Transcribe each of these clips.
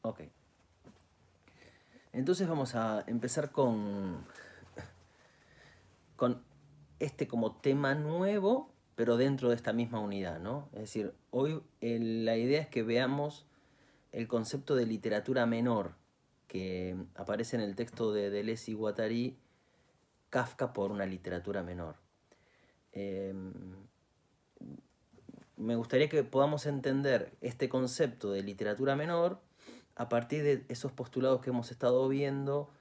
Ok. Entonces vamos a empezar con este como tema nuevo, pero dentro de esta misma unidad, ¿no? Es decir, hoy la idea es que veamos el concepto de literatura menor que aparece en el texto de Deleuze y Guattari, Kafka por una literatura menor. Eh, Me gustaría que podamos entender este concepto de literatura menor a partir de esos postulados que hemos estado viendo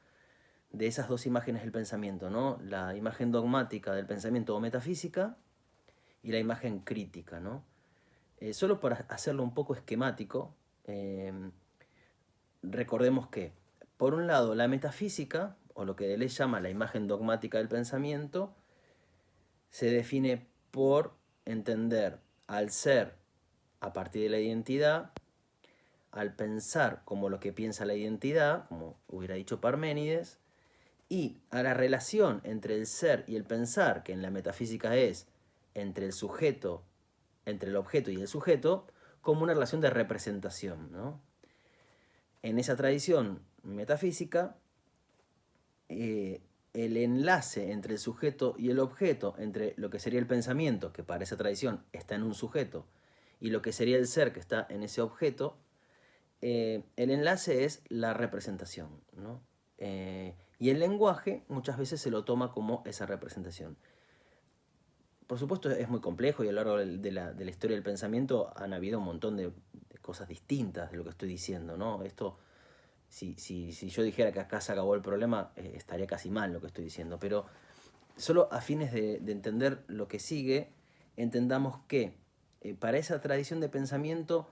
de esas dos imágenes del pensamiento, ¿no? La imagen dogmática del pensamiento o metafísica y la imagen crítica, ¿no? Solo para hacerlo un poco esquemático, eh, recordemos que, por un lado, la metafísica, o lo que Deleuze llama la imagen dogmática del pensamiento, se define por entender al ser a partir de la identidad, al pensar como lo que piensa la identidad, como hubiera dicho Parménides, y a la relación entre el ser y el pensar, que en la metafísica es entre el sujeto, entre el objeto y el sujeto, como una relación de representación, ¿no? En esa tradición metafísica, el enlace entre el sujeto y el objeto, entre lo que sería el pensamiento, que para esa tradición está en un sujeto, y lo que sería el ser, que está en ese objeto, el enlace es la representación, ¿no? Y el lenguaje muchas veces se lo toma como esa representación. Por supuesto es muy complejo y a lo largo de la historia del pensamiento han habido un montón de cosas distintas de lo que estoy diciendo, ¿no? Esto, si yo dijera que acá se acabó el problema, estaría casi mal lo que estoy diciendo, pero solo a fines de entender lo que sigue, entendamos que para esa tradición de pensamiento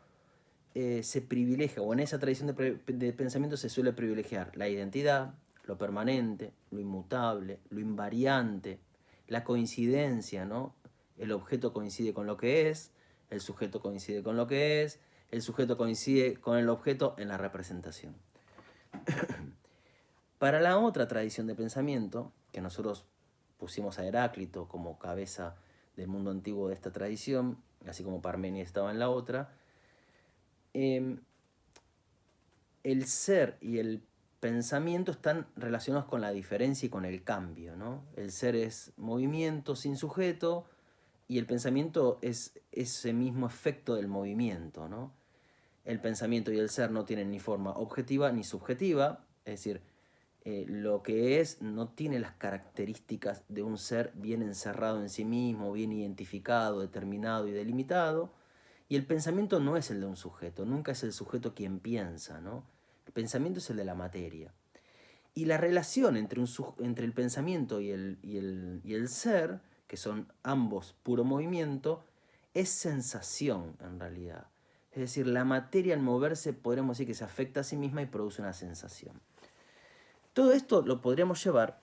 se privilegia, o en esa tradición de pensamiento se suele privilegiar la identidad, lo permanente, lo inmutable, lo invariante, la coincidencia, ¿no? El objeto coincide con lo que es, el sujeto coincide con lo que es, el sujeto coincide con el objeto en la representación. Para la otra tradición de pensamiento, que nosotros pusimos a Heráclito como cabeza del mundo antiguo de esta tradición, así como Parménides estaba en la otra, eh, el ser y el pensamiento están relacionados con la diferencia y con el cambio, ¿no? El ser es movimiento sin sujeto y el pensamiento es ese mismo efecto del movimiento, ¿no? El pensamiento y el ser no tienen ni forma objetiva ni subjetiva, es decir, lo que es no tiene las características de un ser bien encerrado en sí mismo, bien identificado, determinado y delimitado, y el pensamiento no es el de un sujeto, nunca es el sujeto quien piensa, ¿no? El pensamiento es el de la materia. Y la relación entre el pensamiento y el ser, que son ambos puro movimiento, es sensación en realidad. Es decir, la materia al moverse podríamos decir que se afecta a sí misma y produce una sensación. Todo esto lo podríamos llevar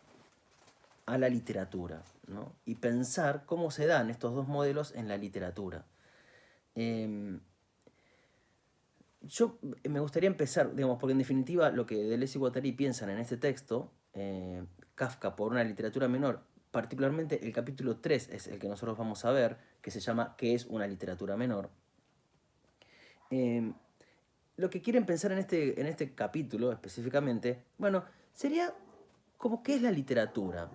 a la literatura, ¿no? Y pensar cómo se dan estos dos modelos en la literatura. Yo me gustaría empezar, digamos, porque en definitiva lo que Deleuze y Guattari piensan en este texto, Kafka por una literatura menor, particularmente el capítulo 3 es el que nosotros vamos a ver, que se llama ¿Qué es una literatura menor? Eh, lo que quieren pensar en este capítulo específicamente, bueno, sería como qué es la literatura.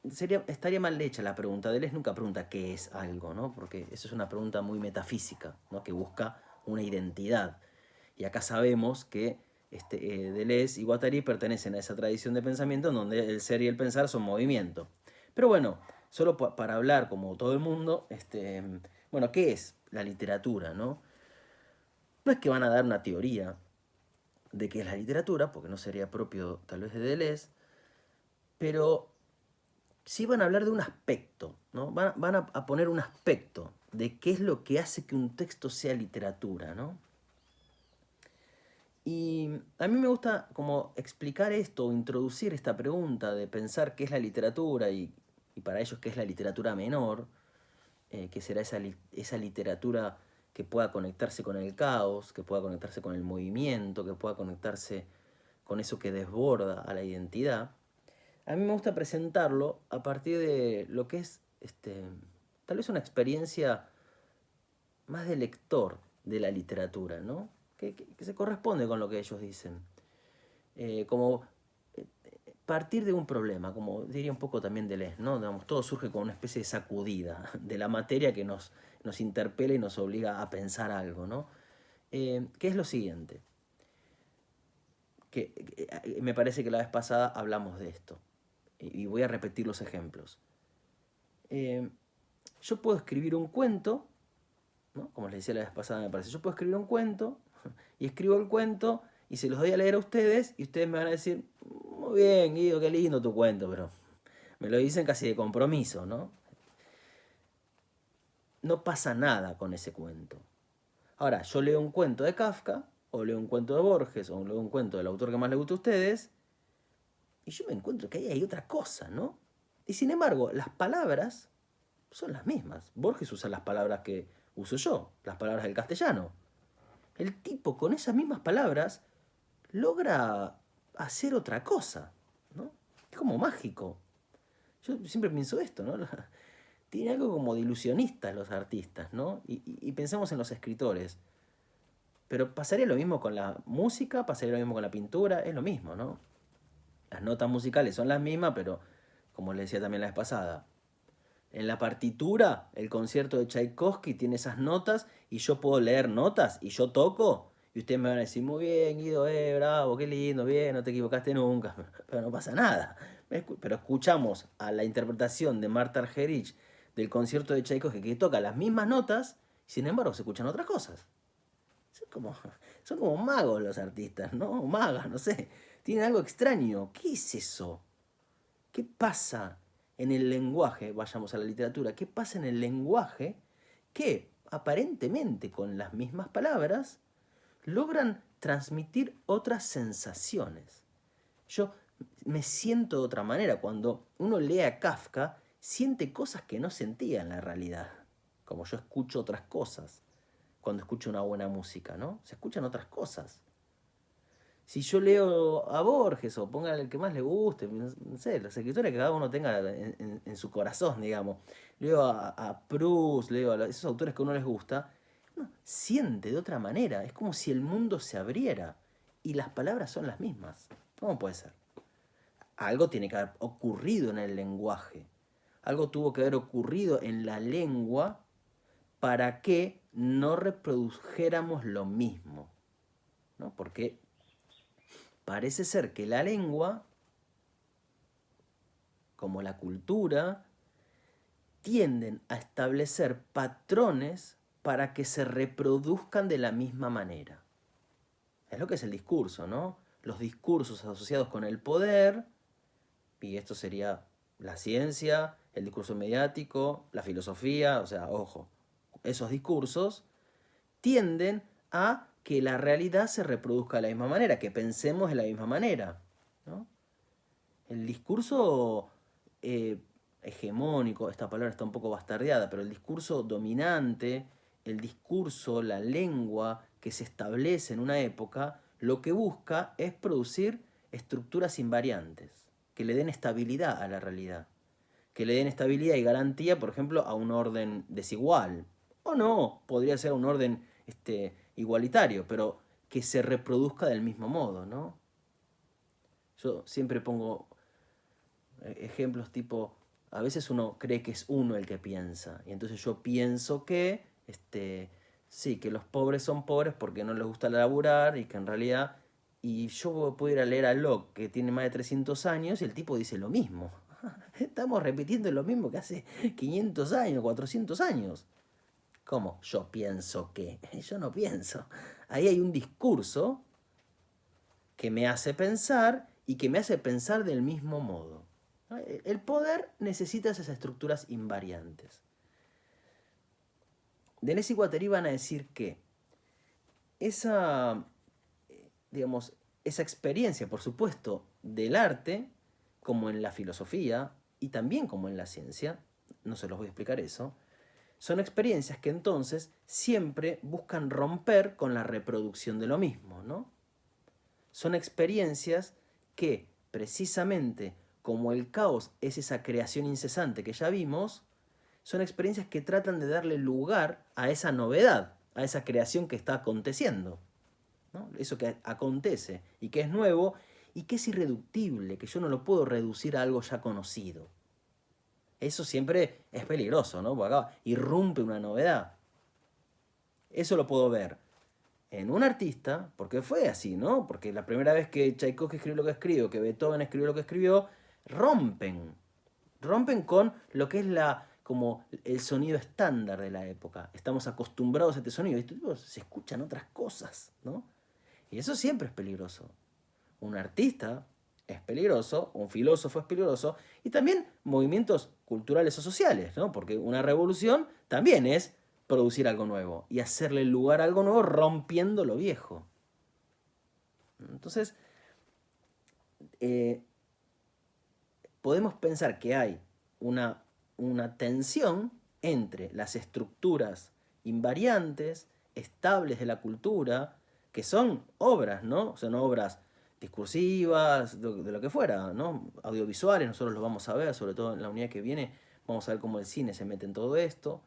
Estaría mal hecha la pregunta. Deleuze nunca pregunta qué es algo, ¿no? Porque eso es una pregunta muy metafísica, ¿no? Que busca una identidad. Y acá sabemos que Deleuze y Guattari pertenecen a esa tradición de pensamiento en donde el ser y el pensar son movimiento. Pero bueno, solo para hablar como todo el mundo, bueno, ¿qué es la literatura, no? No es que van a dar una teoría de qué es la literatura, porque no sería propio tal vez de Deleuze, pero sí van a hablar de un aspecto, ¿no? Van a poner un aspecto de qué es lo que hace que un texto sea literatura, ¿no? Y a mí me gusta como explicar esto, o introducir esta pregunta de pensar qué es la literatura y para ellos qué es la literatura menor, que será esa literatura que pueda conectarse con el caos, que pueda conectarse con el movimiento, que pueda conectarse con eso que desborda a la identidad. A mí me gusta presentarlo a partir de lo que es tal vez una experiencia más de lector de la literatura, ¿no? que se corresponde con lo que ellos dicen. Como partir de un problema, como diría un poco también Deleuze, ¿no? Digamos, todo surge con una especie de sacudida de la materia que nos interpela y nos obliga a pensar algo, ¿no? Que es lo siguiente, me parece que la vez pasada hablamos de esto, y voy a repetir los ejemplos. Yo puedo escribir un cuento, ¿no? Como les decía la vez pasada, me parece, yo puedo escribir un cuento, y escribo el cuento, y se los doy a leer a ustedes, y ustedes me van a decir, muy bien, Guido, qué lindo tu cuento, pero me lo dicen casi de compromiso, ¿no? No pasa nada con ese cuento. Ahora, yo leo un cuento de Kafka, o leo un cuento de Borges, o leo un cuento del autor que más les gusta a ustedes, y yo me encuentro que ahí hay otra cosa, ¿no? Y sin embargo, las palabras son las mismas. Borges usa las palabras que uso yo, las palabras del castellano. El tipo con esas mismas palabras logra hacer otra cosa, ¿no? Es como mágico. Yo siempre pienso esto, ¿no? Tiene algo como de ilusionistas los artistas, ¿no? Y pensemos en los escritores. Pero pasaría lo mismo con la música, pasaría lo mismo con la pintura, es lo mismo, ¿no? Las notas musicales son las mismas, pero como les decía también la vez pasada, en la partitura, el concierto de Tchaikovsky tiene esas notas y yo puedo leer notas y yo toco y ustedes me van a decir, muy bien, Guido, bravo, qué lindo, bien, no te equivocaste nunca, pero no pasa nada. Pero escuchamos a la interpretación de Marta Argerich del concierto de Tchaikovsky que toca las mismas notas, sin embargo se escuchan otras cosas. Son como magos los artistas, ¿no? Magas, no sé. Tienen algo extraño. ¿Qué es eso? ¿Qué pasa en el lenguaje? Vayamos a la literatura. ¿Qué pasa en el lenguaje que aparentemente con las mismas palabras logran transmitir otras sensaciones? Yo me siento de otra manera. Cuando uno lee a Kafka, siente cosas que no sentía en la realidad. Como yo escucho otras cosas cuando escucho una buena música, ¿no? Se escuchan otras cosas. Si yo leo a Borges o pongan el que más le guste, no sé, los escritores que cada uno tenga en su corazón, digamos. Leo a Proust, leo a esos autores que a uno les gusta, uno siente de otra manera. Es como si el mundo se abriera y las palabras son las mismas. ¿Cómo puede ser? Algo tiene que haber ocurrido en el lenguaje. Algo tuvo que haber ocurrido en la lengua para que no reprodujéramos lo mismo, ¿no? Porque parece ser que la lengua, como la cultura, tienden a establecer patrones para que se reproduzcan de la misma manera. Es lo que es el discurso, ¿no? Los discursos asociados con el poder, y esto sería la ciencia, el discurso mediático, la filosofía, o sea, ojo, esos discursos tienden a que la realidad se reproduzca de la misma manera, que pensemos de la misma manera, ¿no? El discurso hegemónico, esta palabra está un poco bastardeada, pero el discurso dominante, el discurso, la lengua que se establece en una época, lo que busca es producir estructuras invariantes, que le den estabilidad a la realidad, que le den estabilidad y garantía, por ejemplo, a un orden desigual, o no, podría ser un orden igualitario, pero que se reproduzca del mismo modo, ¿no? Yo siempre pongo ejemplos tipo, a veces uno cree que es uno el que piensa, y entonces yo pienso que, sí, que los pobres son pobres porque no les gusta laburar, y que en realidad, y yo puedo ir a leer a Locke, que tiene más de 300 años, y el tipo dice lo mismo. Estamos repitiendo lo mismo que hace 500 años, 400 años. ¿Cómo? Yo pienso que. Yo no pienso. Ahí hay un discurso que me hace pensar y que me hace pensar del mismo modo. El poder necesita esas estructuras invariantes. Deleuze y Guattari van a decir que esa, digamos, esa experiencia, por supuesto, del arte, como en la filosofía y también como en la ciencia, no se los voy a explicar eso, son experiencias que entonces siempre buscan romper con la reproducción de lo mismo, ¿no? Son experiencias que, precisamente como el caos es esa creación incesante que ya vimos, son experiencias que tratan de darle lugar a esa novedad, a esa creación que está aconteciendo. ¿no? Eso que acontece y que es nuevo y que es irreductible, que yo no lo puedo reducir a algo ya conocido. Eso siempre es peligroso, ¿no? Porque acá irrumpe una novedad. Eso lo puedo ver en un artista, porque fue así, ¿no? Porque la primera vez que Tchaikovsky escribió lo que escribió, que Beethoven escribió lo que escribió, rompen con lo que es como el sonido estándar de la época. Estamos acostumbrados a este sonido y se escuchan otras cosas, ¿no? Y eso siempre es peligroso. Un artista es peligroso, un filósofo es peligroso, y también movimientos culturales o sociales, ¿no? Porque una revolución también es producir algo nuevo y hacerle lugar a algo nuevo rompiendo lo viejo. Entonces, podemos pensar que hay una tensión entre las estructuras invariantes, estables de la cultura, que son obras, ¿no? Son obras discursivas, de lo que fuera, ¿no? Audiovisuales, nosotros lo vamos a ver, sobre todo en la unidad que viene, vamos a ver cómo el cine se mete en todo esto.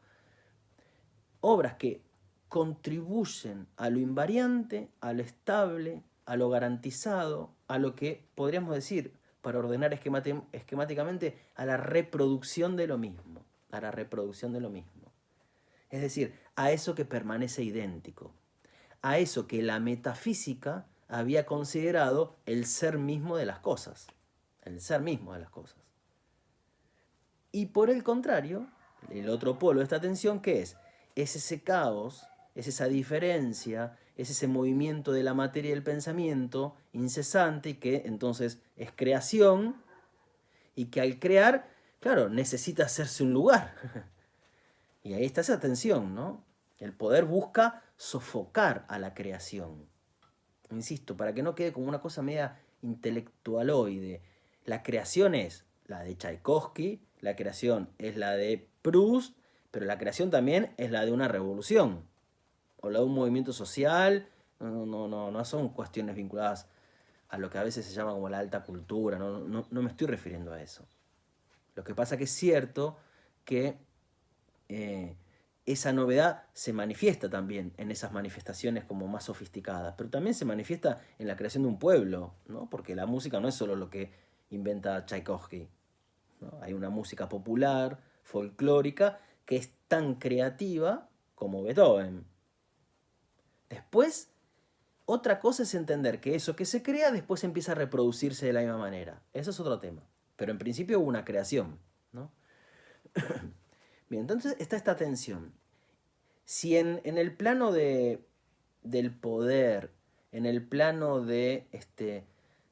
Obras que contribuyen a lo invariante, a lo estable, a lo garantizado, a lo que podríamos decir, para ordenar esquemáticamente, a la reproducción de lo mismo, a la reproducción de lo mismo. Es decir, a eso que permanece idéntico, a eso que la metafísica había considerado el ser mismo de las cosas, el ser mismo de las cosas. Y por el contrario, el otro polo de esta tensión, ¿qué es? Es ese caos, es esa diferencia, es ese movimiento de la materia y del pensamiento incesante y que entonces es creación y que al crear, claro, necesita hacerse un lugar. Y ahí está esa tensión, ¿no? El poder busca sofocar a la creación. Insisto, para que no quede como una cosa media intelectualoide. La creación es la de Tchaikovsky, la creación es la de Proust, pero la creación también es la de una revolución o la de un movimiento social. No son cuestiones vinculadas a lo que a veces se llama como la alta cultura. No me estoy refiriendo a eso. Lo que pasa que es cierto que esa novedad se manifiesta también en esas manifestaciones como más sofisticadas, pero también se manifiesta en la creación de un pueblo, ¿no? Porque la música no es solo lo que inventa Tchaikovsky, ¿no? Hay una música popular, folclórica, que es tan creativa como Beethoven. Después, otra cosa es entender que eso que se crea después empieza a reproducirse de la misma manera. Eso es otro tema. Pero en principio hubo una creación, ¿no? Bien, entonces está esta tensión. Si en el plano del poder, en el plano de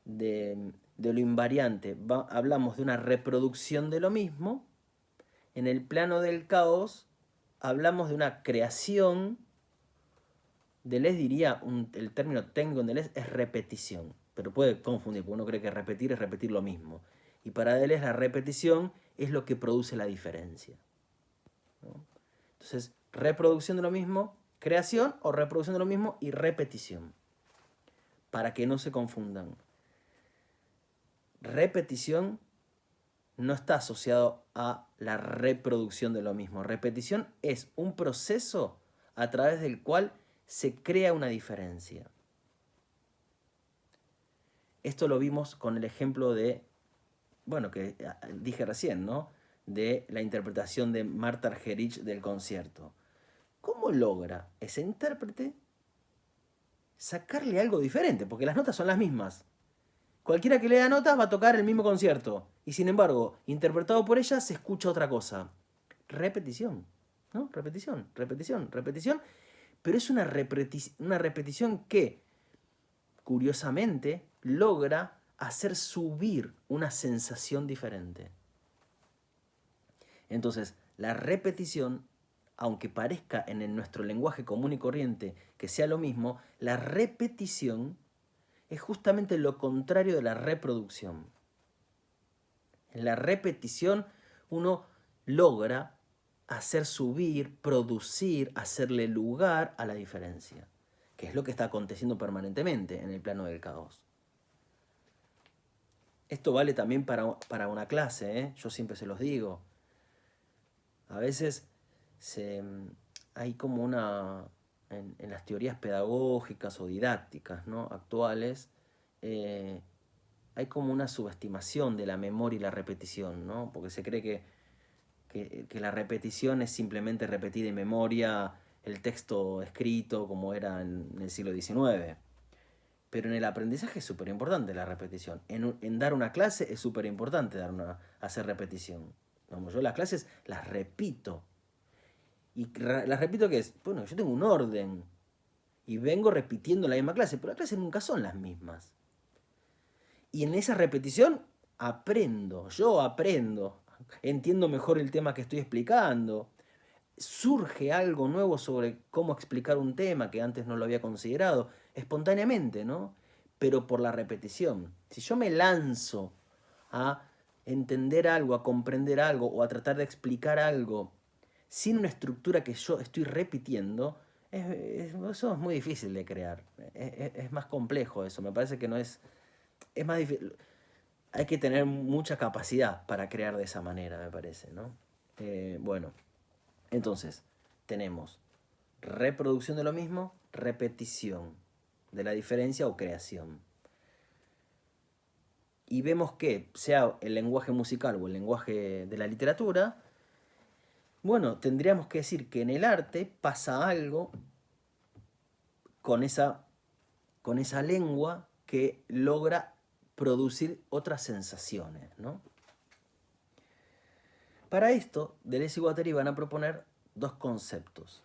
lo invariante, hablamos de una reproducción de lo mismo, en el plano del caos hablamos de una creación. Deleuze diría, el término técnico en Deleuze es repetición, pero puede confundir, porque uno cree que repetir es repetir lo mismo. Y para Deleuze la repetición es lo que produce la diferencia, ¿no? Entonces, reproducción de lo mismo, creación, o reproducción de lo mismo y repetición, para que no se confundan. Repetición no está asociado a la reproducción de lo mismo. Repetición es un proceso a través del cual se crea una diferencia. Esto lo vimos con el ejemplo de, bueno, que dije recién, ¿no? De la interpretación de Marta Argerich del concierto. ¿Cómo logra ese intérprete sacarle algo diferente? Porque las notas son las mismas. Cualquiera que lea notas va a tocar el mismo concierto. Y sin embargo, interpretado por ella, se escucha otra cosa. Repetición, ¿no? Repetición, repetición, repetición. Pero es una repetición que, curiosamente, logra hacer subir una sensación diferente. Entonces, la repetición, aunque parezca en nuestro lenguaje común y corriente que sea lo mismo, la repetición es justamente lo contrario de la reproducción. En la repetición uno logra hacer subir, producir, hacerle lugar a la diferencia, que es lo que está aconteciendo permanentemente en el plano del caos. Esto vale también para una clase, ¿eh? Yo siempre se los digo. A veces hay como una en las teorías pedagógicas o didácticas, ¿no?, actuales, hay como una subestimación de la memoria y la repetición, ¿no? Porque se cree que la repetición es simplemente repetir de memoria el texto escrito como era en el siglo XIX. Pero en el aprendizaje es súper importante la repetición. En dar una clase es súper importante hacer repetición. Vamos, yo las clases las repito. ¿Y las repito qué es? Bueno, yo tengo un orden. Y vengo repitiendo la misma clase, pero las clases nunca son las mismas. Y en esa repetición yo aprendo, entiendo mejor el tema que estoy explicando, surge algo nuevo sobre cómo explicar un tema que antes no lo había considerado, espontáneamente, ¿no? Pero por la repetición. Si yo me lanzo a entender algo, a comprender algo o a tratar de explicar algo sin una estructura que yo estoy repitiendo, eso es muy difícil de crear. Es más complejo eso. Me parece que no es... Es más difícil. Hay que tener mucha capacidad para crear de esa manera, me parece, ¿no? Bueno, entonces, tenemos reproducción de lo mismo, repetición de la diferencia o creación. Y vemos que, sea el lenguaje musical o el lenguaje de la literatura, bueno, tendríamos que decir que en el arte pasa algo con esa lengua que logra producir otras sensaciones, ¿no? Para esto, Deleuze y Guattari van a proponer dos conceptos.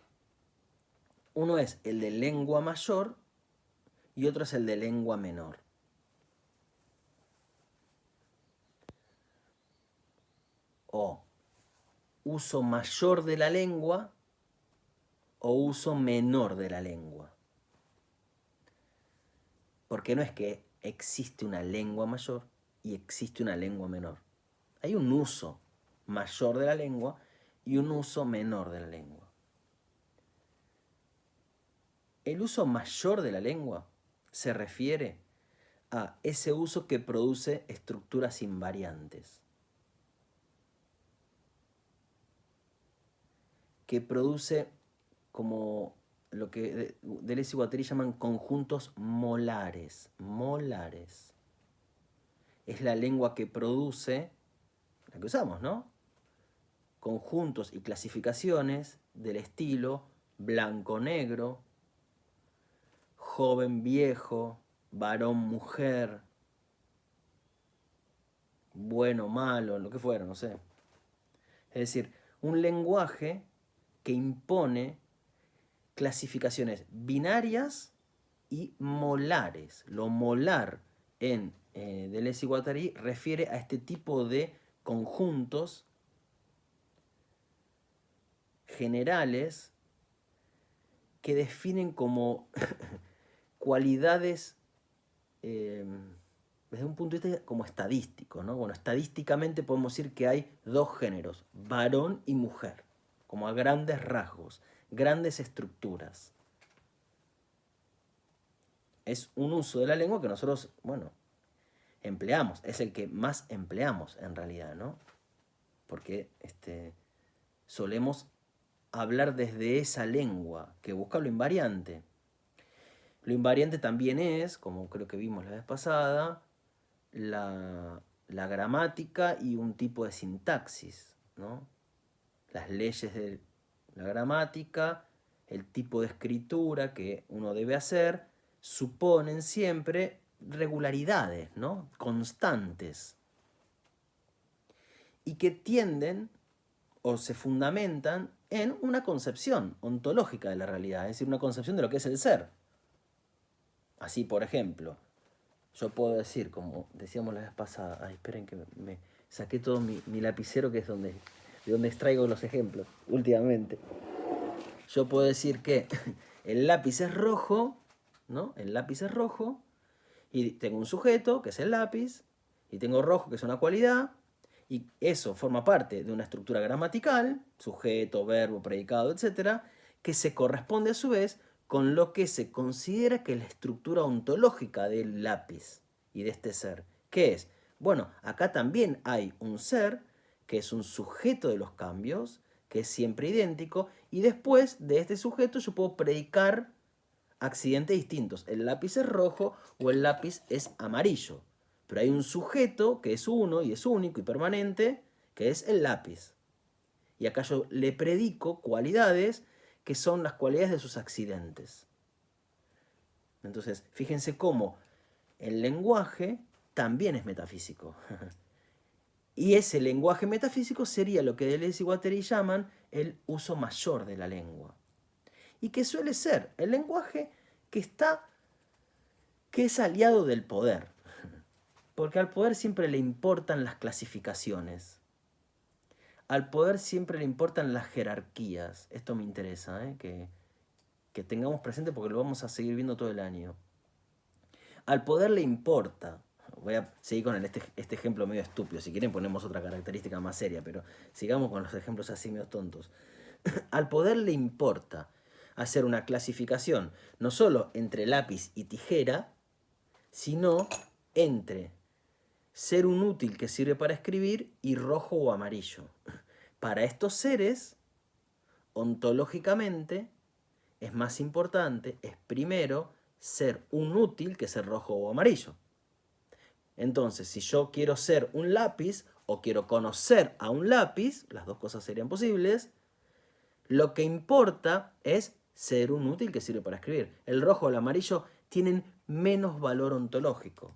Uno es el de lengua mayor y otro es el de lengua menor. O uso mayor de la lengua o uso menor de la lengua. Porque no es que existe una lengua mayor y existe una lengua menor. Hay un uso mayor de la lengua y un uso menor de la lengua. El uso mayor de la lengua se refiere a ese uso que produce estructuras invariantes, que produce como lo que Deleuze y Guattari llaman conjuntos molares. Molares. Es la lengua que produce, la que usamos, ¿no?, conjuntos y clasificaciones del estilo blanco-negro, joven-viejo, varón-mujer, bueno-malo, lo que fuera, no sé. Es decir, un lenguaje que impone clasificaciones binarias y molares. Lo molar en Deleuze y Guattari refiere a este tipo de conjuntos generales que definen como cualidades desde un punto de vista como estadístico, ¿no? Bueno, estadísticamente podemos decir que hay dos géneros, varón y mujer, como a grandes rasgos, grandes estructuras. Es un uso de la lengua que nosotros, bueno, empleamos, es el que más empleamos en realidad, ¿no? Porque solemos hablar desde esa lengua que busca lo invariante. Lo invariante también es, como creo que vimos la vez pasada, la gramática y un tipo de sintaxis, ¿no? Las leyes de la gramática, el tipo de escritura que uno debe hacer, suponen siempre regularidades, ¿no?, constantes, y que tienden o se fundamentan en una concepción ontológica de la realidad, es decir, una concepción de lo que es el ser. Así, por ejemplo, yo puedo decir, como decíamos la vez pasada, ay, esperen que me saqué todo mi lapicero, que es de donde extraigo los ejemplos últimamente. Yo puedo decir que el lápiz es rojo, ¿no? El lápiz es rojo, y tengo un sujeto, que es el lápiz, y tengo rojo, que es una cualidad, y eso forma parte de una estructura gramatical, sujeto, verbo, predicado, etc., que se corresponde a su vez con lo que se considera que es la estructura ontológica del lápiz y de este ser. ¿Qué es? Bueno, acá también hay un ser que es un sujeto de los cambios, que es siempre idéntico, y después de este sujeto yo puedo predicar accidentes distintos. El lápiz es rojo o el lápiz es amarillo. Pero hay un sujeto que es uno y es único y permanente, que es el lápiz. Y acá yo le predico cualidades que son las cualidades de sus accidentes. Entonces, fíjense cómo el lenguaje también es metafísico. Y ese lenguaje metafísico sería lo que Deleuze y Guattari llaman el uso mayor de la lengua. Y que suele ser el lenguaje que es aliado del poder. Porque al poder siempre le importan las clasificaciones. Al poder siempre le importan las jerarquías. Esto me interesa, que tengamos presente porque lo vamos a seguir viendo todo el año. Al poder le importa. Voy a seguir con este ejemplo medio estúpido. Si quieren ponemos otra característica más seria, pero sigamos con los ejemplos así medio tontos. Al poder le importa hacer una clasificación no solo entre lápiz y tijera, sino entre ser un útil que sirve para escribir y rojo o amarillo. Para estos seres, ontológicamente, es más importante, es primero ser un útil que ser rojo o amarillo. Entonces, si yo quiero ser un lápiz o quiero conocer a un lápiz, las dos cosas serían posibles, lo que importa es ser un útil que sirve para escribir. El rojo o el amarillo tienen menos valor ontológico.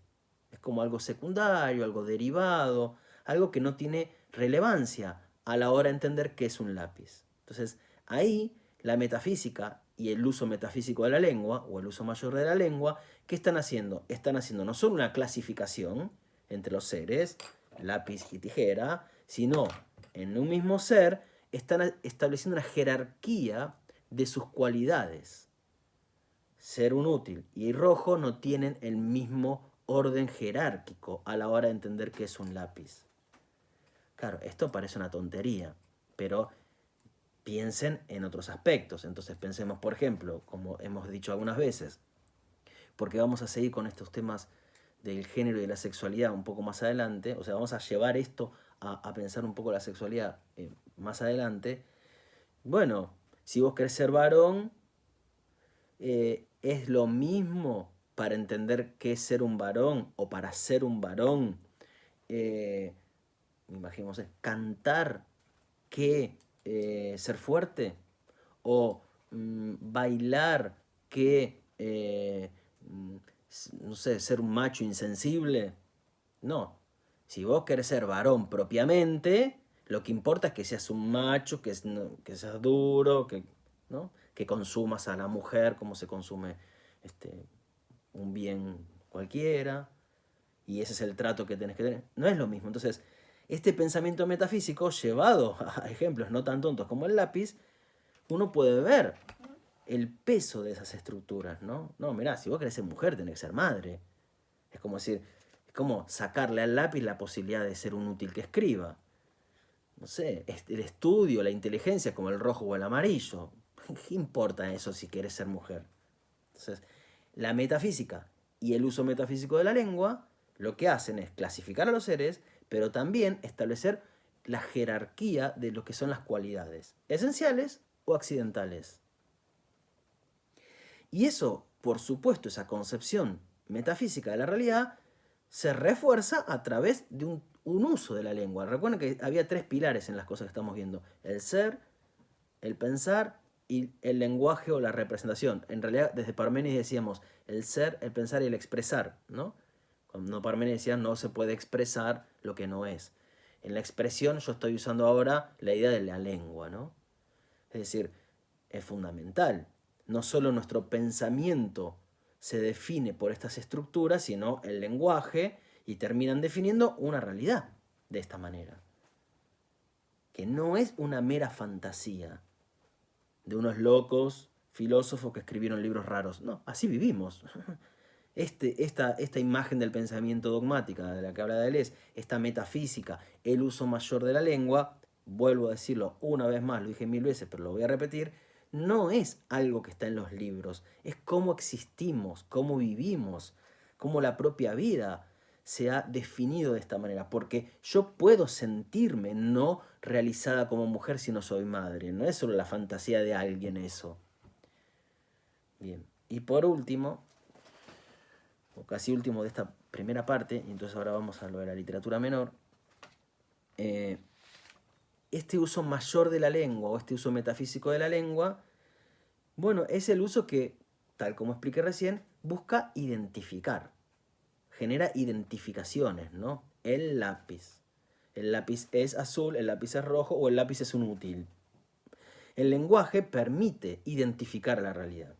Es como algo secundario, algo derivado, algo que no tiene relevancia a la hora de entender qué es un lápiz. Entonces, ahí la metafísica y el uso metafísico de la lengua, o el uso mayor de la lengua, ¿qué están haciendo? Están haciendo no solo una clasificación entre los seres, lápiz y tijera, sino en un mismo ser están estableciendo una jerarquía de sus cualidades. Ser un útil y rojo no tienen el mismo orden jerárquico a la hora de entender qué es un lápiz. Claro, esto parece una tontería, pero piensen en otros aspectos. Entonces pensemos, por ejemplo, como hemos dicho algunas veces, porque vamos a seguir con estos temas del género y de la sexualidad un poco más adelante, o sea, vamos a llevar esto a pensar un poco la sexualidad más adelante. Bueno, si vos querés ser varón, es lo mismo para entender qué es ser un varón o para ser un varón. Imaginemos, cantar que ser fuerte, o bailar que, no sé, ser un macho insensible. No, si vos querés ser varón propiamente, lo que importa es que seas un macho, que seas duro, ¿no? Que consumas a la mujer como se consume un bien cualquiera, y ese es el trato que tenés que tener. No es lo mismo. Entonces, este pensamiento metafísico, llevado a ejemplos no tan tontos como el lápiz, uno puede ver el peso de esas estructuras, ¿no? No, mirá, si vos querés ser mujer, tenés que ser madre. Es como decir, es como sacarle al lápiz la posibilidad de ser un útil que escriba. No sé, el estudio, la inteligencia, como el rojo o el amarillo. ¿Qué importa eso si querés ser mujer? Entonces, la metafísica y el uso metafísico de la lengua lo que hacen es clasificar a los seres, pero también establecer la jerarquía de lo que son las cualidades, esenciales o accidentales. Y eso, por supuesto, esa concepción metafísica de la realidad, se refuerza a través de un uso de la lengua. Recuerden que había tres pilares en las cosas que estamos viendo: el ser, el pensar y el lenguaje o la representación. En realidad, desde Parménides decíamos el ser, el pensar y el expresar, ¿no? Cuando Parménides decía no se puede expresar lo que no es. En la expresión yo estoy usando ahora la idea de la lengua, ¿no? Es decir, es fundamental. No solo nuestro pensamiento se define por estas estructuras, sino el lenguaje, y terminan definiendo una realidad de esta manera. Que no es una mera fantasía de unos locos filósofos que escribieron libros raros. No, así vivimos. Esta imagen del pensamiento dogmática de la que habla Deleuze, esta metafísica, el uso mayor de la lengua, vuelvo a decirlo una vez más, lo dije 1000 veces, pero lo voy a repetir, no es algo que está en los libros, es cómo existimos, cómo vivimos, cómo la propia vida se ha definido de esta manera, porque yo puedo sentirme no realizada como mujer si no soy madre. No es solo la fantasía de alguien eso. Bien, y por último, o casi último de esta primera parte, y entonces ahora vamos a lo de la literatura menor, este uso mayor de la lengua o este uso metafísico de la lengua, bueno, es el uso que, tal como expliqué recién, busca identificar, genera identificaciones, ¿no? El lápiz. El lápiz es azul, el lápiz es rojo o el lápiz es un útil. El lenguaje permite identificar la realidad.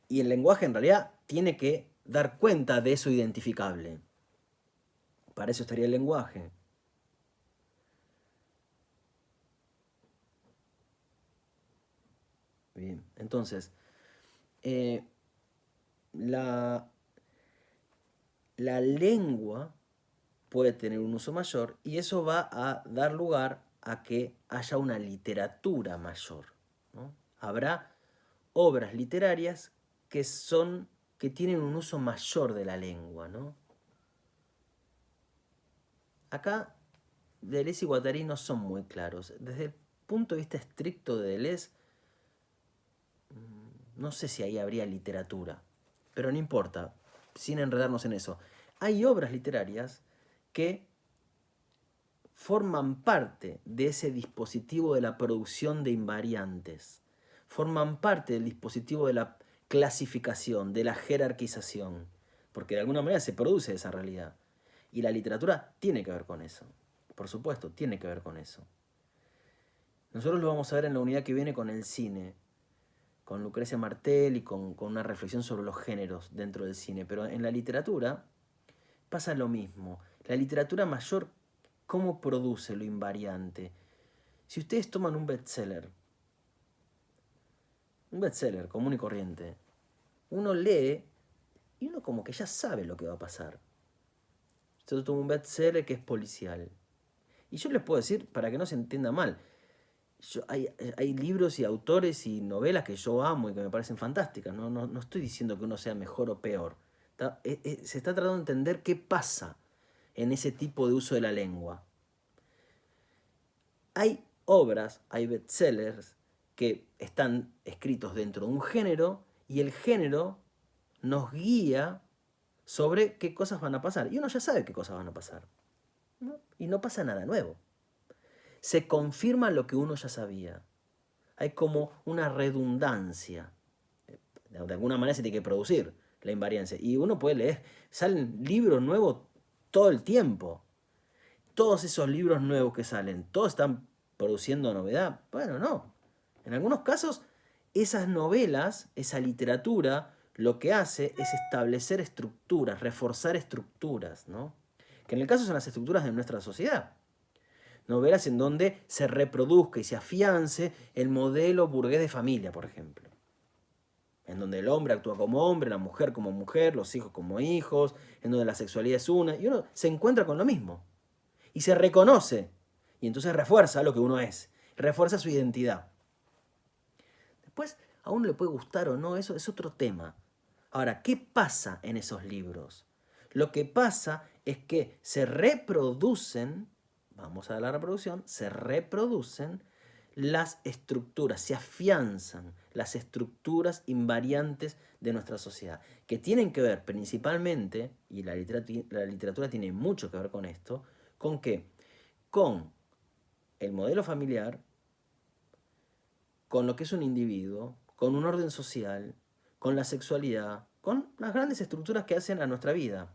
Y el lenguaje en realidad tiene que dar cuenta de eso identificable. Para eso estaría el lenguaje. Bien, entonces, la lengua puede tener un uso mayor y eso va a dar lugar a que haya una literatura mayor, ¿no? Habrá obras literarias que tienen un uso mayor de la lengua, ¿no? Acá Deleuze y Guattari no son muy claros. Desde el punto de vista estricto de Deleuze, no sé si ahí habría literatura, pero no importa, sin enredarnos en eso. Hay obras literarias que forman parte de ese dispositivo de la producción de invariantes, forman parte del dispositivo de la clasificación, de la jerarquización, porque de alguna manera se produce esa realidad. Y la literatura tiene que ver con eso, por supuesto, tiene que ver con eso. Nosotros lo vamos a ver en la unidad que viene con el cine, con Lucrecia Martel y con una reflexión sobre los géneros dentro del cine, pero en la literatura pasa lo mismo. La literatura mayor, ¿cómo produce lo invariante? Si ustedes toman un bestseller común y corriente, uno lee y uno como que ya sabe lo que va a pasar. Yo tomo un bestseller que es policial. Y yo les puedo decir, para que no se entienda mal, hay libros y autores y novelas que yo amo y que me parecen fantásticas. No estoy diciendo que uno sea mejor o peor. Se está tratando de entender qué pasa en ese tipo de uso de la lengua. Hay obras, hay bestsellers que están escritos dentro de un género y el género nos guía sobre qué cosas van a pasar. Y uno ya sabe qué cosas van a pasar, ¿no? Y no pasa nada nuevo. Se confirma lo que uno ya sabía. Hay como una redundancia. De alguna manera se tiene que producir la invariancia. Y uno puede leer, salen libros nuevos todo el tiempo. Todos esos libros nuevos que salen, ¿todos están produciendo novedad? Bueno, no. En algunos casos, esas novelas, esa literatura, lo que hace es establecer estructuras, reforzar estructuras, ¿no? Que en el caso son las estructuras de nuestra sociedad. Novelas en donde se reproduzca y se afiance el modelo burgués de familia, por ejemplo. En donde el hombre actúa como hombre, la mujer como mujer, los hijos como hijos, en donde la sexualidad es una, y uno se encuentra con lo mismo. Y se reconoce, y entonces refuerza lo que uno es, refuerza su identidad. Después, a uno le puede gustar o no, eso es otro tema. Ahora, ¿qué pasa en esos libros? Lo que pasa es que se reproducen, vamos a la reproducción, se reproducen las estructuras, se afianzan las estructuras invariantes de nuestra sociedad, que tienen que ver principalmente, y la literatura tiene mucho que ver con esto, ¿con qué? Con el modelo familiar, con lo que es un individuo, con un orden social, con la sexualidad, con las grandes estructuras que hacen a nuestra vida.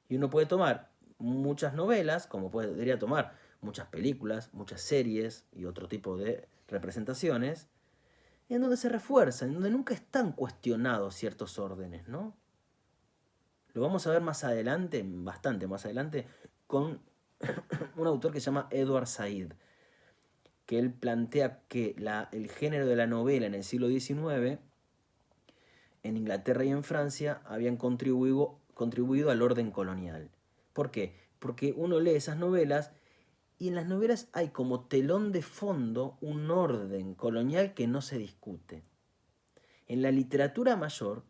Y uno puede tomar muchas novelas, como podría tomar muchas películas, muchas series y otro tipo de representaciones, en donde se refuerzan, en donde nunca están cuestionados ciertos órdenes, ¿no? Lo vamos a ver más adelante, bastante más adelante, con un autor que se llama Edward Said, que él plantea que el género de la novela en el siglo XIX, en Inglaterra y en Francia, habían contribuido al orden colonial. ¿Por qué? Porque uno lee esas novelas y en las novelas hay como telón de fondo un orden colonial que no se discute. En la literatura mayor,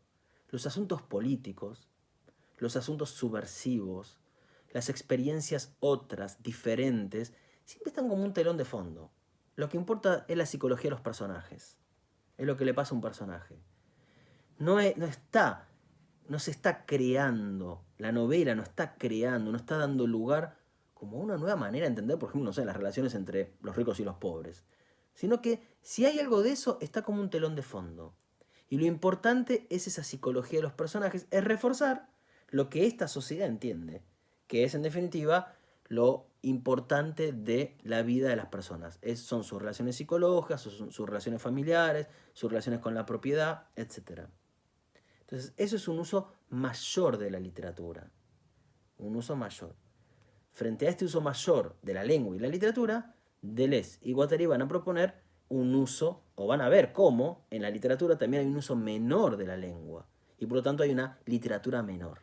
los asuntos políticos, los asuntos subversivos, las experiencias otras, diferentes, siempre están como un telón de fondo. Lo que importa es la psicología de los personajes. Es lo que le pasa a un personaje. No se está creando, la novela no está creando, no está dando lugar como a una nueva manera de entender, por ejemplo, no sé, las relaciones entre los ricos y los pobres. Sino que si hay algo de eso, está como un telón de fondo. Y lo importante es esa psicología de los personajes, es reforzar lo que esta sociedad entiende, que es en definitiva lo importante de la vida de las personas. Son sus relaciones psicológicas, sus relaciones familiares, sus relaciones con la propiedad, etc. Entonces, eso es un uso mayor de la literatura. Un uso mayor. Frente a este uso mayor de la lengua y la literatura, Deleuze y Guattari van a proponer un uso, o van a ver cómo en la literatura también hay un uso menor de la lengua. Y por lo tanto hay una literatura menor.